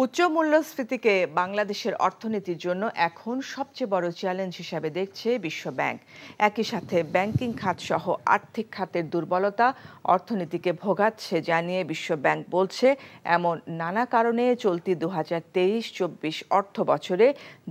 উচ্চ মূল্যস্ফীতিকে বাংলাদেশের অর্থনীতির জন্য এখন সবচেয়ে বড় চ্যালেঞ্জ হিসাবে দেখছে বিশ্বব্যাংক। একই সাথে ব্যাংকিং খাত সহ আর্থিক খাতের দুর্বলতা অর্থনীতিকে ভোগাচ্ছে জানিয়ে বিশ্বব্যাংক বলছে, এমন নানা কারণে চলতি 2023-24 অর্থ বছরে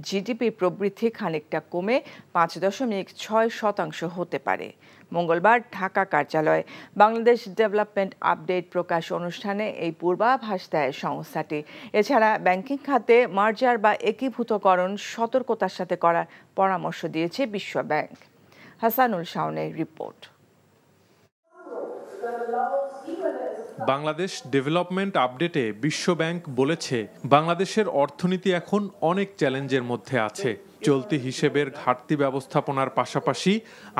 জিডিপি প্রবৃদ্ধি খানিকটা কমে 5.6% হতে পারে। মঙ্গলবার ঢাকা কার্যালয়ে বাংলাদেশ ডেভেলপমেন্ট আপডেট প্রকাশ অনুষ্ঠানে এই পূর্বাভাস দেয় সংস্থাটি। এছাড়া ব্যাংকিং খাতে মার্জার বা একীভূতকরণ সতর্কতার সাথে করার পরামর্শ দিয়েছে বিশ্বব্যাংক। হাসানুল শাওনের রিপোর্ট। বাংলাদেশ ডেভেলপমেন্ট আপডেটে বিশ্বব্যাংক বলেছে, বাংলাদেশের অর্থনীতি এখন অনেক চ্যালেঞ্জের মধ্যে আছে। চলতি হিসেবের ঘাটতি ব্যবস্থাপনার পাশাপাশি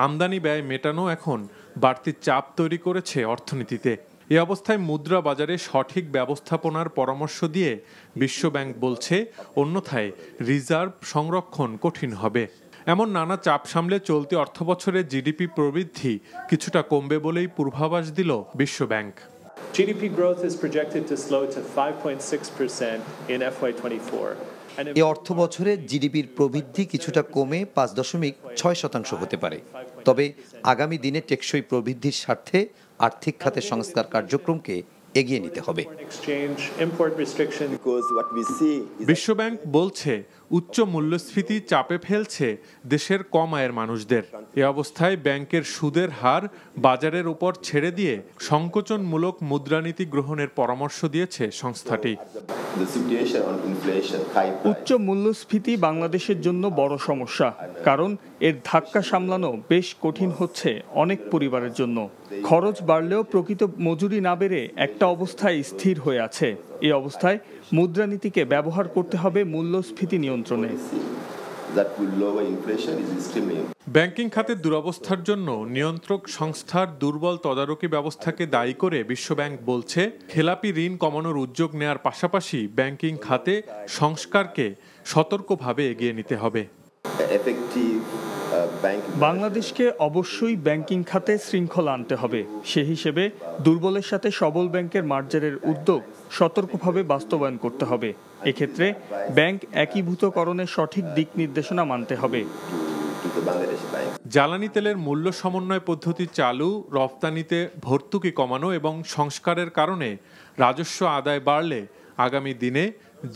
আমদানি ব্যয় মেটানো এখন বাড়তি চাপ তৈরি করেছে অর্থনীতিতে। এ অবস্থায় মুদ্রা বাজারে সঠিক ব্যবস্থাপনার পরামর্শ দিয়ে বিশ্বব্যাংক বলছে, অন্যথায় রিজার্ভ সংরক্ষণ কঠিন হবে। এমন নানা চাপ সামলে চলতি অর্থবছরে জিডিপি প্রবৃদ্ধি কিছুটা কমবে বলেই পূর্বাভাস দিল বিশ্বব্যাংক। GDP growth is projected to slow to 5.6% in FY24. এই অর্থ বছরে জিডিপির প্রবৃদ্ধি কিছুটা কমে 5.6% হতে পারে। তবে আগামী দিনে টেকসই প্রবৃদ্ধির স্বার্থে আর্থিক খাতের সংস্কার কার্যক্রমকে এগিয়ে নিতে হবে। বিশ্বব্যাংক বলছে, উচ্চ মূল্যস্ফীতি চাপে ফেলছে দেশের কম আয়ের মানুষদের। এ অবস্থায় ব্যাংকের সুদের হার বাজারের উপর ছেড়ে দিয়ে সংকোচনমূলক মুদ্রানীতি গ্রহণের পরামর্শ দিয়েছে সংস্থাটি। উচ্চ মূল্যস্ফীতি বাংলাদেশের জন্য বড় সমস্যা, কারণ এর ধাক্কা সামলানো বেশ কঠিন হচ্ছে অনেক পরিবারের জন্য। খরচ বাড়লেও প্রকৃত মজুরি না বেড়ে একটা অবস্থায় স্থির হয়ে আছে। এই অবস্থায় মুদ্রানীতিকে ব্যবহার করতে হবে মূল্যস্ফীতি নিয়ন্ত্রণে। ব্যাংকিং খাতের দুরবস্থার জন্য নিয়ন্ত্রক সংস্থার দুর্বল তদারকি ব্যবস্থাকে দায়ী করে বিশ্বব্যাংক বলছে, খেলাপি ঋণ কমানোর উদ্যোগ নেয়ার পাশাপাশি ব্যাংকিং খাতে সংস্কারকে সতর্কভাবে এগিয়ে নিতে হবে। বাংলাদেশকে অবশ্যই ব্যাংকিং খাতে শৃঙ্খলা আনতে হবে। সে হিসেবে দুর্বলের সাথে সবল ব্যাংকের মার্জারের উদ্যোগ সতর্কভাবে বাস্তবায়ন করতে হবে। এক্ষেত্রে ব্যাংক একীভূতকরণের সঠিক দিক নির্দেশনা মানতে হবে। জ্বালানি তেলের মূল্য সমন্বয় পদ্ধতি চালু, রফতানিতে ভর্তুকি কমানো এবং সংস্কারের কারণে রাজস্ব আদায় বাড়লে আগামী দিনে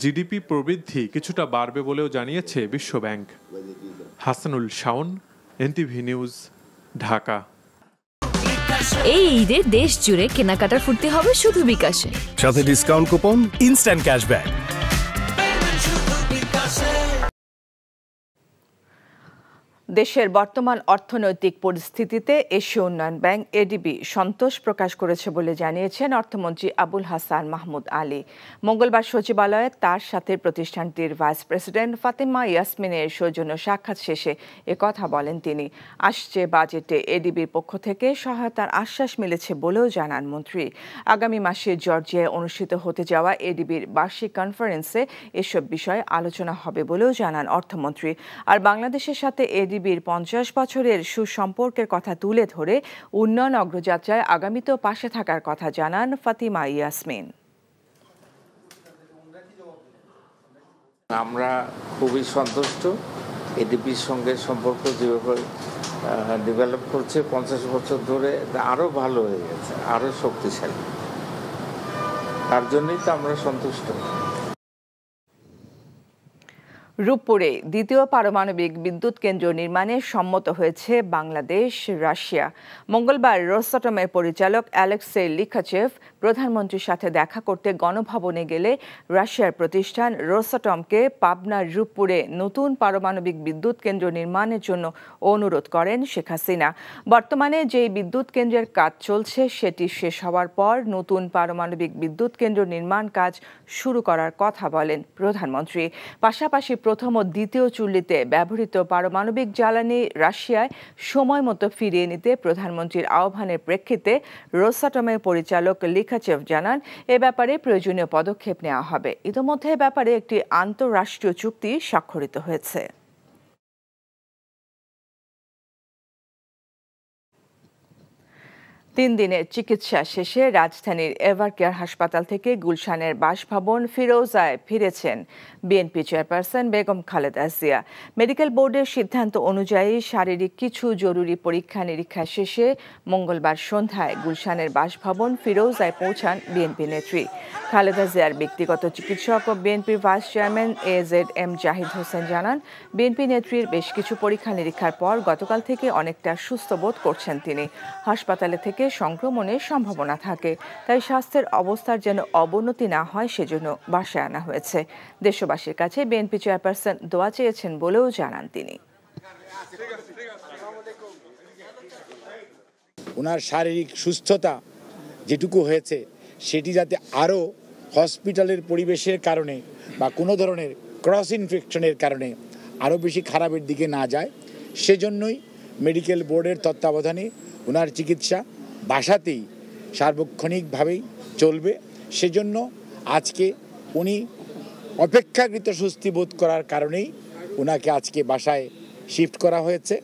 জিডিপি প্রবৃদ্ধি কিছুটা বাড়বে বলেও জানিয়েছে বিশ্বব্যাংক। Hasanul Shaon, NTV news, Dhaka. এই ঈদে দেশ জুড়ে কেনাকাটার ফুর্তি হবে শুধু বিকাশে, সাথে ডিসকাউন্ট কুপন, ইনস্ট্যান্ট ক্যাশব্যাক। দেশের বর্তমান অর্থনৈতিক পরিস্থিতিতে এশীয় উন্নয়ন ব্যাংক এডিবি সন্তোষ প্রকাশ করেছে বলে জানিয়েছেন অর্থমন্ত্রী আবুল হাসান মাহমুদ আলী। মঙ্গলবার সচিবালয়ে তার সাথে প্রতিষ্ঠানটির ভাইস প্রেসিডেন্ট ফাতেমা ইয়াসমিনের সৌজন্য সাক্ষাৎ শেষে একথা বলেন তিনি। আসছে বাজেটে এডিবির পক্ষ থেকে সহায়তার আশ্বাস মিলেছে বলেও জানান মন্ত্রী। আগামী মাসে জর্জিয়ায় অনুষ্ঠিত হতে যাওয়া এডিবির বার্ষিক কনফারেন্সে এসব বিষয়ে আলোচনা হবে বলেও জানান অর্থমন্ত্রী। আর বাংলাদেশের সাথে এডিবির 50 বছরের সুসম্পর্কের কথা তুলে ধরে উন্নয়ন অগ্রযাত্রায় আগামীতেও পাশে থাকার কথা জানান ফাতিমা ইয়াসমিন। আমরা খুবই সন্তুষ্ট। এডিবির সঙ্গে সম্পর্ক যেভাবে ডেভেলপ করছে 50 বছর ধরে, আরও ভালো হয়ে গেছে, আরও শক্তিশালী। তার জন্যই তো আমরা সন্তুষ্ট। রূপপুরে দ্বিতীয় পারমাণবিক বিদ্যুৎ কেন্দ্র নির্মাণে সম্মত হয়েছে বাংলাদেশ, রাশিয়া। মঙ্গলবার রোসাটমের পরিচালক অ্যালেক্সেই লিখাচেভ প্রধানমন্ত্রীর সাথে দেখা করতে গণভবনে গেলে রাশিয়ার প্রতিষ্ঠান রোসাটমকে পাবনার রূপপুরে নতুন পারমাণবিক বিদ্যুৎ কেন্দ্র নির্মাণের জন্য অনুরোধ করেন শেখ হাসিনা। বর্তমানে যেই বিদ্যুৎ কেন্দ্রের কাজ চলছে সেটি শেষ হওয়ার পর নতুন পারমাণবিক বিদ্যুৎ কেন্দ্র নির্মাণ কাজ শুরু করার কথা বলেন প্রধানমন্ত্রী। পাশাপাশি প্রথম ও দ্বিতীয় চুল্লিতে ব্যবহৃত পারমাণবিক জ্বালানি রাশিয়ায় সময় মতো ফিরিয়ে নিতে প্রধানমন্ত্রীর আহ্বানের প্রেক্ষিতে রোসাটমের পরিচালক লিখাচেভ জানান, এ ব্যাপারে প্রয়োজনীয় পদক্ষেপ নেওয়া হবে। ইতোমধ্যে এ ব্যাপারে একটি আন্তঃরাষ্ট্রীয় চুক্তি স্বাক্ষরিত হয়েছে। 3 দিনের চিকিৎসা শেষে রাজধানীর এভারকেয়ার হাসপাতাল থেকে গুলশানের বাসভবন ফিরোজায় ফিরেছেন BNP chairperson Begum Khaleda Zia. Medical বোর্ডের সিদ্ধান্ত অনুযায়ী শারীরিক কিছু জরুরি পরীক্ষা নিরীক্ষা শেষে মঙ্গলবার সন্ধ্যায় গুলশানের বাসভবন ফিরোজায় পৌঁছান বিএনপি নেত্রী। খালেদা জিয়ার ব্যক্তিগত চিকিৎসক ও বিএনপির vice chairman AZM Zahid Hossain জানান, বিএনপি নেত্রীর বেশ কিছু পরীক্ষা নিরীক্ষার পর গতকাল থেকে অনেকটা সুস্থ বোধ করছেন তিনি। হাসপাতালে থেকে সংক্রমণের সম্ভাবনা থাকে, তাই স্বাস্থ্যের অবস্থার যেন অবনতি না হয় সেজন্য বাসায় আনা হয়েছে। দেশবাসীর কাছে বিএনপি চেয়ারপারসন দোয়া চেয়েছেন বলেও জানান তিনি। ওনার শারীরিক সুস্থতা যেটুকু হয়েছে সেটি যাতে আরও হসপিটালের পরিবেশের কারণে বা কোনো ধরনের ক্রস ইনফেকশনের কারণে আরও বেশি খারাপের দিকে না যায়, সেজন্যই মেডিকেল বোর্ডের তত্ত্বাবধানে ওনার চিকিৎসা বাসাতেই সার্বক্ষণিকভাবেই চলবে। সেজন্য আজকে উনি অপেক্ষাকৃত স্বস্তি বোধ করার কারণেই ওনাকে আজকে বাসায় শিফট করা হয়েছে।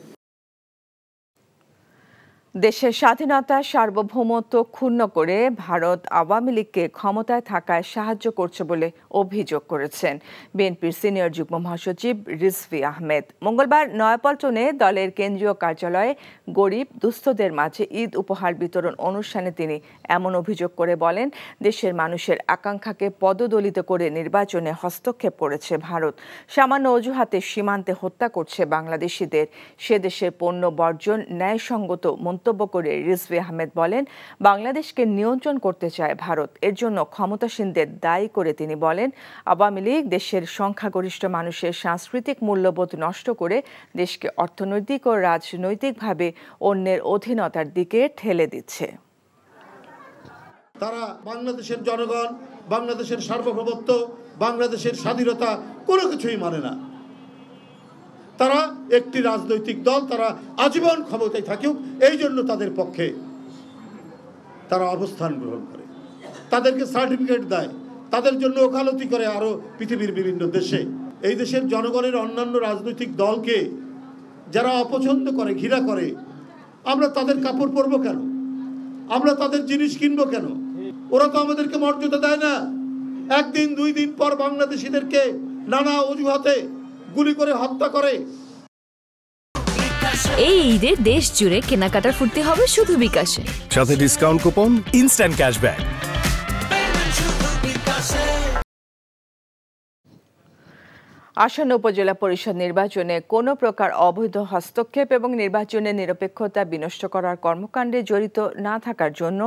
দেশের স্বাধীনতা সার্বভৌমত্ব ক্ষুণ্ণ করে ভারত আওয়ামী লীগকে ক্ষমতায় থাকায় সাহায্য করছে বলে অভিযোগ করেছেন বিএনপির সিনিয়র যুগ্ম মহাসচিব রিজভী আহমেদ। মঙ্গলবার নয়াপল্টনে দলের কেন্দ্রীয় কার্যালয়ে গরিব দুস্থদের মাঝে ঈদ উপহার বিতরণ অনুষ্ঠানে তিনি এমন অভিযোগ করে বলেন, দেশের মানুষের আকাঙ্ক্ষাকে পদদলিত করে নির্বাচনে হস্তক্ষেপ করেছে ভারত। সামান্য অজুহাতে সীমান্তে হত্যা করছে বাংলাদেশিদের। সে দেশের পণ্য বর্জন ন্যায়সঙ্গত মন্তব্য করে রিজভী আহমেদ বলেন, বাংলাদেশকে নিয়ন্ত্রণ করতে চায় ভারত। এর জন্য ক্ষমতাসীনদের দায়ী করে তিনি বলেন, আওয়ামী লীগ দেশের সংখ্যাগরিষ্ঠ মানুষের সাংস্কৃতিক মূল্যবোধ নষ্ট করে দেশকে অর্থনৈতিক ও রাজনৈতিকভাবে অন্যের অধীনতার দিকে ঠেলে দিচ্ছে। তারা বাংলাদেশের জনগণ, বাংলাদেশের সার্বভৌমত্ব, বাংলাদেশের স্বাধীনতা কোনো কিছুই মানে না। তারা একটি রাজনৈতিক দল, তারা আজীবন ক্ষমতায় থাকুক এই জন্য তাদের পক্ষে তারা অবস্থান গ্রহণ করে, তাদেরকে সার্টিফিকেট দেয়, তাদের জন্য ওকালতি করে আরো পৃথিবীর বিভিন্ন দেশে। এই দেশের জনগণের অন্যান্য রাজনৈতিক দলকে যারা অপছন্দ করে, ঘৃণা করে, আমরা তাদের কাপড় পরবো কেন? আমরা তাদের জিনিস কিনবো কেন? ওরা তো আমাদেরকে মর্যাদা দেয় না। একদিন 2 দিন পর বাংলাদেশিদেরকে নানা অজুহাতে গুলি করে হত্যা করে। এই ঈদে দেশ জুড়ে কেনাকাটার ফুর্তি হবে শুধু বিকাশে, সাথে ডিসকাউন্ট কুপন, ইনস্ট্যান্ট ক্যাশব্যাক। আসন্ন উপজেলা পরিষদ নির্বাচনে কোনো প্রকার অবৈধ হস্তক্ষেপ এবং নির্বাচনের নিরপেক্ষতা বিনষ্ট করার কর্মকাণ্ডে জড়িত না থাকার জন্য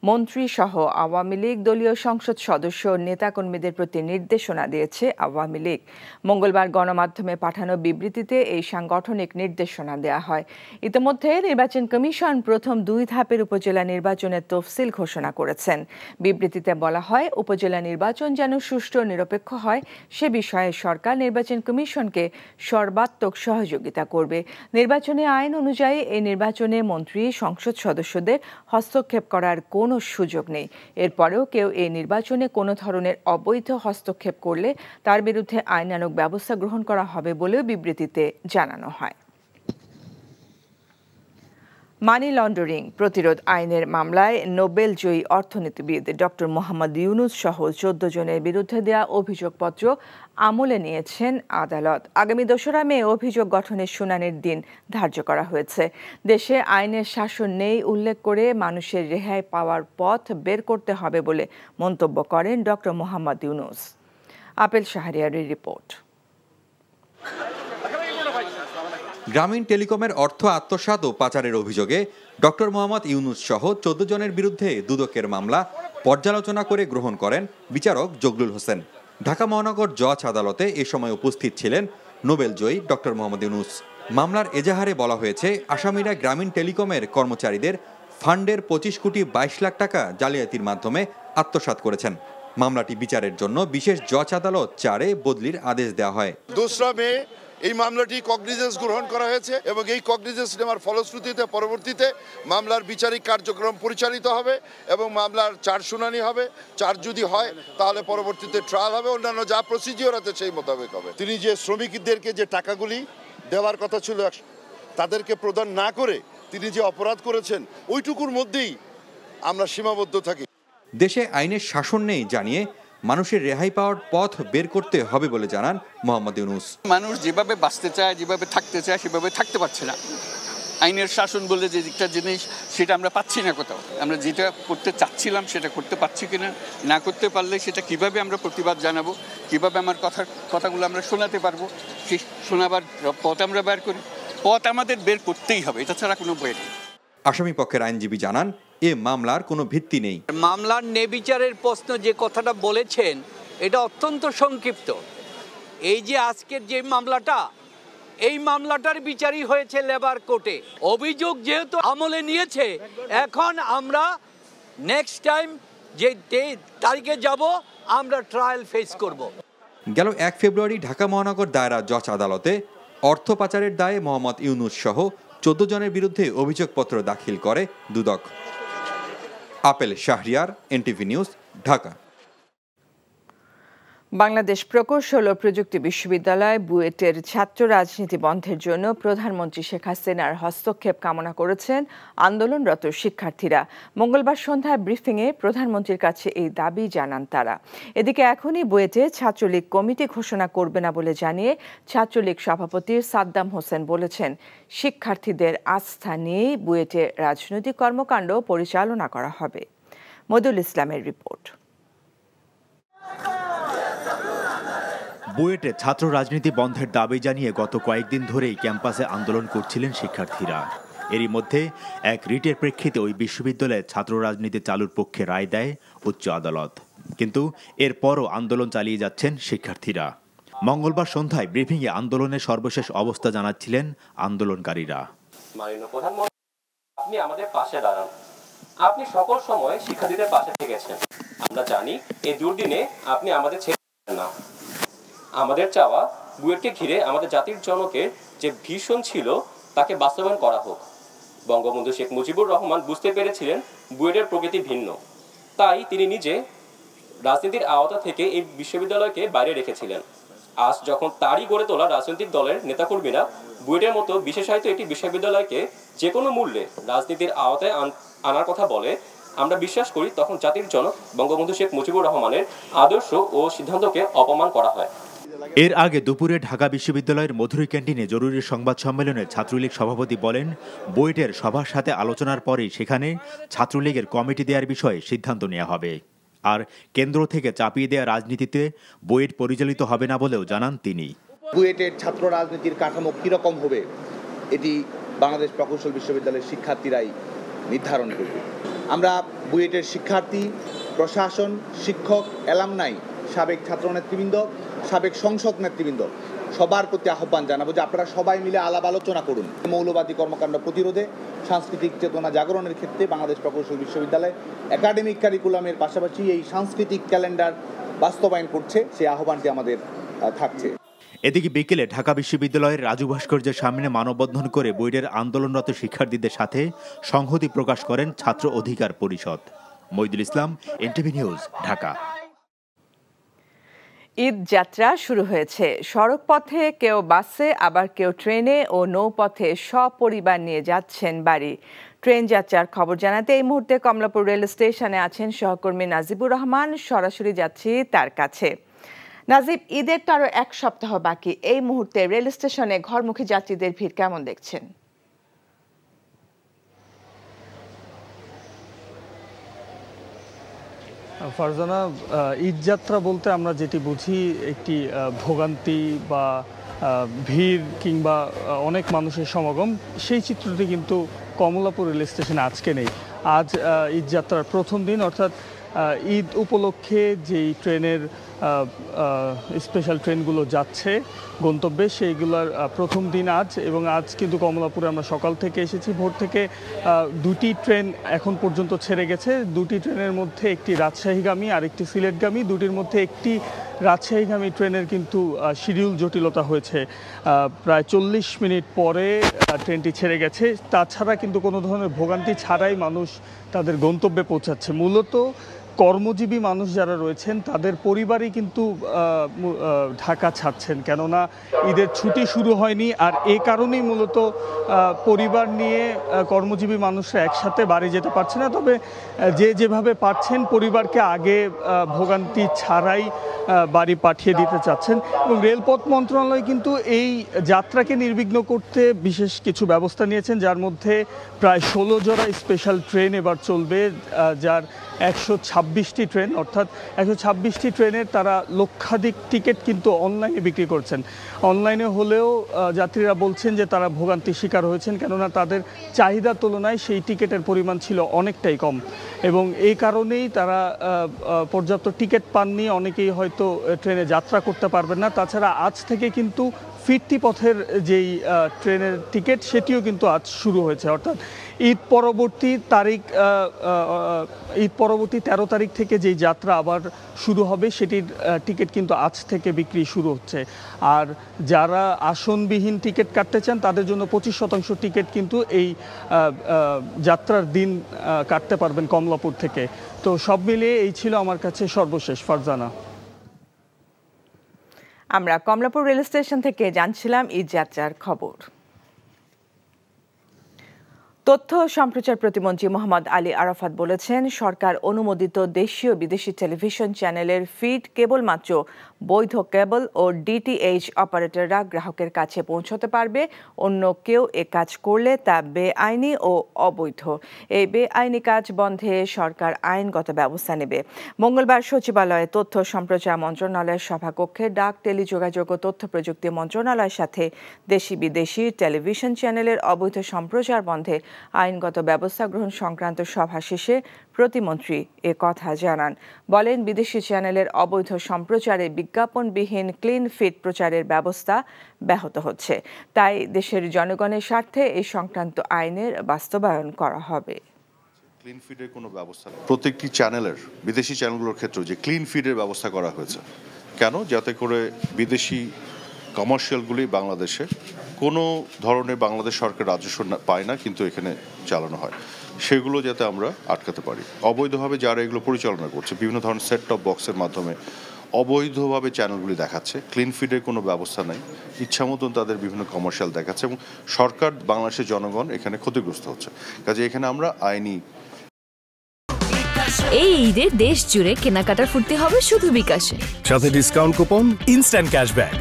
মন্ত্রী সহ আওয়ামী লীগ দলীয় সংসদ সদস্য ও নেতাকর্মীদের প্রতি নির্দেশনা দিয়েছে আওয়ামী লীগ। মঙ্গলবার গণমাধ্যমে পাঠানো বিবৃতিতে এই সাংগঠনিক নির্দেশনা দেওয়া হয়। ইতিমধ্যে নির্বাচন কমিশন প্রথম 2 ধাপের উপজেলা নির্বাচনের তফসিল ঘোষণা করেছেন। বিবৃতিতে বলা হয়, উপজেলা নির্বাচন যেন সুষ্ঠু ও নিরপেক্ষ হয় সে বিষয়ে সরকার নির্বাচন কমিশনকে সর্বাত্মক সহযোগিতা করবে। নির্বাচনী আইন অনুযায়ী এই নির্বাচনে মন্ত্রী সংসদ সদস্যদের হস্তক্ষেপ করার কোনো সুযোগ নেই। এরপরেও কেউ এই নির্বাচনে কোনো ধরনের অবৈধ হস্তক্ষেপ করলে তার বিরুদ্ধে আইনানুগ ব্যবস্থা গ্রহণ করা হবে বলেও বিবৃতিতে জানানো হয়। মানি লন্ডারিং প্রতিরোধ আইনের মামলায় নোবেলজয়ী অর্থনীতিবিদ ডক্টর মোহাম্মদ ইউনুস সহ 14 জনের বিরুদ্ধে দেওয়া অভিযোগপত্র আমলে নিয়েছেন আদালত। আগামী 2রা মে অভিযোগ গঠনের শুনানির দিন ধার্য করা হয়েছে। দেশে আইনের শাসন নেই উল্লেখ করে মানুষের রেহাই পাওয়ার পথ বের করতে হবে বলে মন্তব্য করেন ডক্টর মোহাম্মদ ইউনুস। আপেল শাহরিয়ারের রিপোর্ট। গ্রামীণ টেলিকমের অর্থ আত্মসাৎ ও পাচারের অভিযোগে ডক্টর মোহাম্মদ ইউনুস সহ 14 জনের বিরুদ্ধে দুদকের মামলা পর্যালোচনা করে গ্রহণ করেন বিচারক জগলুল হোসেন। ঢাকা মহানগর জজ আদালতে এ সময় উপস্থিত ছিলেন নোবেলজয়ী ডক্টর মোহাম্মদ ইউনুস। মামলার এজাহারে বলা হয়েছে, আসামিরা গ্রামীণ টেলিকমের কর্মচারীদের ফান্ডের 25 কোটি 22 লাখ টাকা জালিয়াতির মাধ্যমে আত্মসাৎ করেছেন। মামলাটি বিচারের জন্য বিশেষ জজ আদালত 4-এ বদলির আদেশ দেওয়া হয়। 2রা মে এই মামলাটি কগনিজেন্স গ্রহণ করা হয়েছে এবং এই কগনিজেন্স নেওয়ার ফলশ্রুতিতে পরবর্তীতে মামলার বিচারিক কার্যক্রম পরিচালিত হবে এবং মামলার 4 শুনানি হবে। 4 যদি হয় তাহলে পরবর্তীতে ট্রায়াল হবে, অন্যান্য যা প্রসিজিওর আছে সেই মোতাবেক হবে। তিনি যে শ্রমিকদেরকে যে টাকাগুলি দেওয়ার কথা ছিল তাদেরকে প্রদান না করে তিনি যে অপরাধ করেছেন ওইটুকুর মধ্যেই আমরা সীমাবদ্ধ থাকি। দেশে আইনের শাসন নেই জানিয়ে মানুষের রেহাই পাওয়ার পথ বের করতে হবে বলে জানান মোহাম্মদ ইউনূস। মানুষ যেভাবে বাঁচতে চায়, যেভাবে থাকতে চায়, সেভাবে থাকতে পারছে না। আইনের শাসন বলে যে একটা জিনিস, সেটা আমরা পাচ্ছি না কোথাও। আমরা যেটা করতে চাচ্ছিলাম সেটা করতে পারছি কিনা, না করতে পারলে সেটা কিভাবে আমরা প্রতিবাদ জানাবো, কিভাবে আমার কথাগুলো আমরা শোনাতে পারবো, সেই শোনাবার পথ আমরা বের করি। পথ আমাদের বের করতেই হবে, এটা ছাড়া কোনো বই নেই। আসামি পক্ষের আইনজীবী জানান এ মামলার কোনো ভিত্তি নেই। মামলার নেবিচারের প্রশ্ন যে কথাটা বলেছেন এটা অত্যন্ত সংক্ষিপ্ত। এই যে আজকের যে মামলাটা, এই মামলাটার বিচারই হয়েছে লেবার কোর্টে। অভিযোগ যেহেতু আমলে নিয়েছে, এখন আমরা নেক্সট টাইম যে তারিখে যাব আমরা ট্রায়াল ফেস করব। গেল 1 ফেব্রুয়ারি ঢাকা মহানগর দায়রা জজ আদালতে অর্থ পাচারের দায়ে মোহাম্মদ ইউনূস সহ 14 জনের বিরুদ্ধে অভিযোগপত্র দাখিল করে দুদক। Apel Shahriar, NTV news, Dhaka. বাংলাদেশ প্রকৌশল ও প্রযুক্তি বিশ্ববিদ্যালয় বুয়েটের ছাত্র রাজনীতি বন্ধের জন্য প্রধানমন্ত্রী শেখ হাসিনার হস্তক্ষেপ কামনা করেছেন আন্দোলনরত শিক্ষার্থীরা। মঙ্গলবার সন্ধ্যায় ব্রিফিংয়ে প্রধানমন্ত্রীর কাছে এই দাবি জানান তারা। এদিকে এখনই বুয়েটে ছাত্রলীগ কমিটি ঘোষণা করবে না বলে জানিয়ে ছাত্রলীগ সভাপতি সাদ্দাম হোসেন বলেছেন, শিক্ষার্থীদের আস্থা নিয়েই বুয়েটে রাজনৈতিক কর্মকাণ্ড পরিচালনা করা হবে। মদুল ইসলামের রিপোর্ট। বুয়েটে ছাত্র রাজনীতি বন্ধের দাবি জানিয়ে গত কয়েকদিন ধরেই ক্যাম্পাসে আন্দোলন করছিলেন শিক্ষার্থীরা। এরই মধ্যে এক রিটের প্রেক্ষিতে ওই বিশ্ববিদ্যালয়ে ছাত্র রাজনীতি চালুর পক্ষে রায় দেয় উচ্চ আদালত। কিন্তু এরপরও আন্দোলন চালিয়ে যাচ্ছেন শিক্ষার্থীরা। মঙ্গলবার সন্ধ্যায় ব্রিফিংয়ে আন্দোলনের সর্বশেষ অবস্থা জানাচ্ছিলেন আন্দোলনকারীরা। মাননীয় প্রধানমন্ত্রী, আপনি আমাদের পাশে দাঁড়ান। আপনি সকল সময় শিক্ষার্থীদের পাশে থেকেছেন। আমরা জানি এই দুর্দিনে আপনি আমাদের ছেড়ে না। আমাদের চাওয়া বুয়েটকে ঘিরে আমাদের জাতির জনকের যে ভীষণ ছিল তাকে বাস্তবায়ন করা হোক। বঙ্গবন্ধু শেখ মুজিবুর রহমান বুঝতে পেরেছিলেন বুয়েটের প্রকৃতি ভিন্ন, তাই তিনি নিজে রাজনীতির আওতা থেকে এই বিশ্ববিদ্যালয়কে বাইরে রেখেছিলেন। আজ যখন তারই গড়ে তোলা রাজনৈতিক দলের নেতাকর্মীরা বুয়েটের মতো বিশেষায়িত একটি বিশ্ববিদ্যালয়কে যে কোনো মূল্যে রাজনীতির আওতায় আনার কথা বলে, আমরা বিশ্বাস করি তখন জাতির জনক বঙ্গবন্ধু শেখ মুজিবুর রহমানের আদর্শ ও সিদ্ধান্তকে অপমান করা হয়। এর আগে দুপুরে ঢাকা বিশ্ববিদ্যালয়ের মধুরী ক্যান্টিনে জরুরি সংবাদ সম্মেলনে ছাত্রলীগ সভাপতি বলেন, বুয়েটের সবার সাথে আলোচনার পরেই সেখানে ছাত্রলীগের কমিটি দেওয়ার বিষয়ে সিদ্ধান্ত নেওয়া হবে। আর কেন্দ্র থেকে চাপিয়ে দেওয়া রাজনীতিতে বুয়েট পরিচালিত হবে না বলেও জানান তিনি। বুয়েটের ছাত্র রাজনীতির কাঠামো কিরকম হবে এটি বাংলাদেশ প্রকৌশল বিশ্ববিদ্যালয়ের শিক্ষার্থীরাই নির্ধারণ করবে। আমরা বুয়েটের শিক্ষার্থী, প্রশাসন, শিক্ষক, অ্যালামনাই, সাবেক ছাত্র নেতৃবৃন্দ, সাবেক সংসদ নেতৃবৃন্দ সবার প্রতি আহ্বান জানাবো যে আপনারা সবাই মিলে আলাপ আলোচনা করুন। মৌলবাদী কর্মকাণ্ড প্রতিরোধে, সাংস্কৃতিক চেতনা জাগরণের ক্ষেত্রে বাংলাদেশ প্রকৌশল বিশ্ববিদ্যালয় একাডেমিক কারিকুলামের পাশাপাশি এই সাংস্কৃতিক ক্যালেন্ডার বাস্তবায়ন করছে, সেই আহ্বানটি আমাদের থাকছে। এদিকে বিকেলে ঢাকা বিশ্ববিদ্যালয়ের রাজু ভাস্কর্যের সামনে মানববন্ধন করে বুয়েটের আন্দোলনরত শিক্ষার্থীদের সাথে সংহতি প্রকাশ করেন ছাত্র অধিকার পরিষদ। মইদুল ইসলাম, এনটিভি নিউজ, ঢাকা। ঈদ যাত্রা শুরু হয়েছে। সড়ক পথে কেউ বাসে, আবার কেউ ট্রেনে ও নৌপথে সপরিবার নিয়ে যাচ্ছেন বাড়ি। ট্রেন যাত্রার খবর জানাতে এই মুহূর্তে কমলাপুর রেল স্টেশনে আছেন সহকর্মী নাজিবুর রহমান। সরাসরি যাচ্ছি তার কাছে। নাজিব, ঈদের তো আরো 1 সপ্তাহ বাকি। এই মুহূর্তে রেল স্টেশনে ঘরমুখী যাত্রীদের ভিড় কেমন দেখছেন? ফারজানা, ঈদযাত্রা বলতে আমরা যেটি বুঝি একটি ভোগান্তি বা ভিড় কিংবা অনেক মানুষের সমাগম, সেই চিত্রটি কিন্তু কমলাপুর রেল স্টেশনে আজকে নেই। আজ ঈদযাত্রার প্রথম দিন, অর্থাৎ ঈদ উপলক্ষে যেই ট্রেনের স্পেশাল ট্রেনগুলো যাচ্ছে গন্তব্যে, সেইগুলোর প্রথম দিন আজ। এবং আজ কিন্তু কমলাপুরে আমরা সকাল থেকে এসেছি, ভোর থেকে 2টি ট্রেন এখন পর্যন্ত ছেড়ে গেছে। 2টি ট্রেনের মধ্যে একটি রাজশাহীগামী আর একটি সিলেটগামী। 2টির মধ্যে একটি রাজশাহীগামী ট্রেনের কিন্তু শিডিউল জটিলতা হয়েছে। প্রায় 40 মিনিট পরে ট্রেনটি ছেড়ে গেছে। তাছাড়া কিন্তু কোনো ধরনের ভোগান্তি ছাড়াই মানুষ তাদের গন্তব্যে পৌঁছাচ্ছে। মূলত কর্মজীবী মানুষ যারা রয়েছেন তাদের পরিবারই কিন্তু ঢাকা ছাড়ছেন, কেননা ঈদের ছুটি শুরু হয়নি। আর এই কারণেই মূলত পরিবার নিয়ে কর্মজীবী মানুষরা একসাথে বাড়ি যেতে পারছে না। তবে যে যেভাবে পারছেন পরিবারকে আগে ভোগান্তি ছাড়াই বাড়ি পাঠিয়ে দিতে চাচ্ছেন। এবং রেলপথ মন্ত্রণালয় কিন্তু এই যাত্রাকে নির্বিঘ্ন করতে বিশেষ কিছু ব্যবস্থা নিয়েছেন, যার মধ্যে প্রায় 16 জোড়া স্পেশাল ট্রেন এবার চলবে, যার 126টি ট্রেন, অর্থাৎ 126টি ট্রেনের তারা লক্ষাধিক টিকিট কিন্তু অনলাইনে বিক্রি করছেন। অনলাইনে হলেও যাত্রীরা বলছেন যে তারা ভোগান্তির শিকার হয়েছেন, কেননা তাদের চাহিদার তুলনায় সেই টিকিটের পরিমাণ ছিল অনেকটাই কম এবং এই কারণেই তারা পর্যাপ্ত টিকিট পাননি। অনেকেই হয়তো ট্রেনে যাত্রা করতে পারবেন না। তাছাড়া আজ থেকে কিন্তু ফিরতি পথের যেই ট্রেনের টিকিট সেটিও কিন্তু আজ শুরু হয়েছে, অর্থাৎ ঈদ পরবর্তী 13 তারিখ থেকে যেই যাত্রা আবার শুরু হবে সেটির টিকিট কিন্তু আজ থেকে বিক্রি শুরু হচ্ছে। আর যারা আসনবিহীন টিকিট কাটতে চান তাদের জন্য 25% টিকিট কিন্তু এই যাত্রার দিন কাটতে পারবেন কমলাপুর থেকে। তো সব মিলিয়ে এই ছিল আমার কাছে সর্বশেষ। ফারজানা, আমরা কমলাপুর রেল স্টেশন থেকে জানছিলাম ঈদ যাত্রার খবর। তথ্য সম্প্রচার প্রতিমন্ত্রী মোহাম্মদ আলী আরাফাত বলেছেন, সরকার অনুমোদিত দেশীয় বিদেশি টেলিভিশন চ্যানেলের ফিড কেবলমাত্র বৈধ কেবল ও ডিটিএইচ অপারেটররা গ্রাহকের কাছে পৌঁছতে পারবে। অন্য কেউ এ কাজ করলে তা বেআইনি ও অবৈধ। এই বেআইনি কাজ বন্ধে সরকার আইনগত ব্যবস্থা নেবে। মঙ্গলবার সচিবালয়ে তথ্য সম্প্রচার মন্ত্রণালয়ের সভাকক্ষে ডাক, টেলিযোগাযোগ ও তথ্য প্রযুক্তি মন্ত্রণালয়ের সাথে দেশি বিদেশি টেলিভিশন চ্যানেলের অবৈধ সম্প্রচার বন্ধে আইনগত ব্যবস্থা গ্রহণ সংক্রান্ত সভা শেষে প্রতিমন্ত্রী এ কথা জানান। বলেন, বিদেশি চ্যানেলের অবৈধ সম্প্রচারে বিজ্ঞাপনবিহীন ক্লিন ফিড প্রচারের ব্যবস্থা ব্যাহত হচ্ছে। তাই দেশের জনগণের স্বার্থে এই সংক্রান্ত আইনের বাস্তবায়ন করা হবে। ক্লিন ফিডের কোনো ব্যবস্থা নেই। প্রত্যেকটি চ্যানেলের, বিদেশি চ্যানেলগুলোর ক্ষেত্রে যে ক্লিন ফিডের ব্যবস্থা করা হয়েছে, কেন? যাতে করে বিদেশি কমার্শিয়ালগুলি বাংলাদেশে কোনো ধরনের বাংলাদেশ সরকার রাজস্ব পায় না কিন্তু এখানে চালানো হয়, সেগুলো যাতে আমরা আটকাতে পারি। অবৈধভাবে যারা এগুলো পরিচালনা করছে, বিভিন্ন ধরনের সেট টপ বক্সের মাধ্যমে অবৈধভাবে চ্যানেলগুলি দেখাচ্ছে, ক্লিন ফিডের কোনো ব্যবস্থা নেই, ইচ্ছা মতন তাদের বিভিন্ন কমার্শিয়াল দেখাচ্ছে এবং সরকার, বাংলাদেশের জনগণ এখানে ক্ষতিগ্রস্ত হচ্ছে। কাজে এখানে আমরা আইনি। এই ঈদে দেশ জুড়ে কেনাকাটার ফুর্তি হবে শুধু বিকাশে, সাথে ডিসকাউন্ট কুপন, ইনস্ট্যান্ট ক্যাশব্যাক।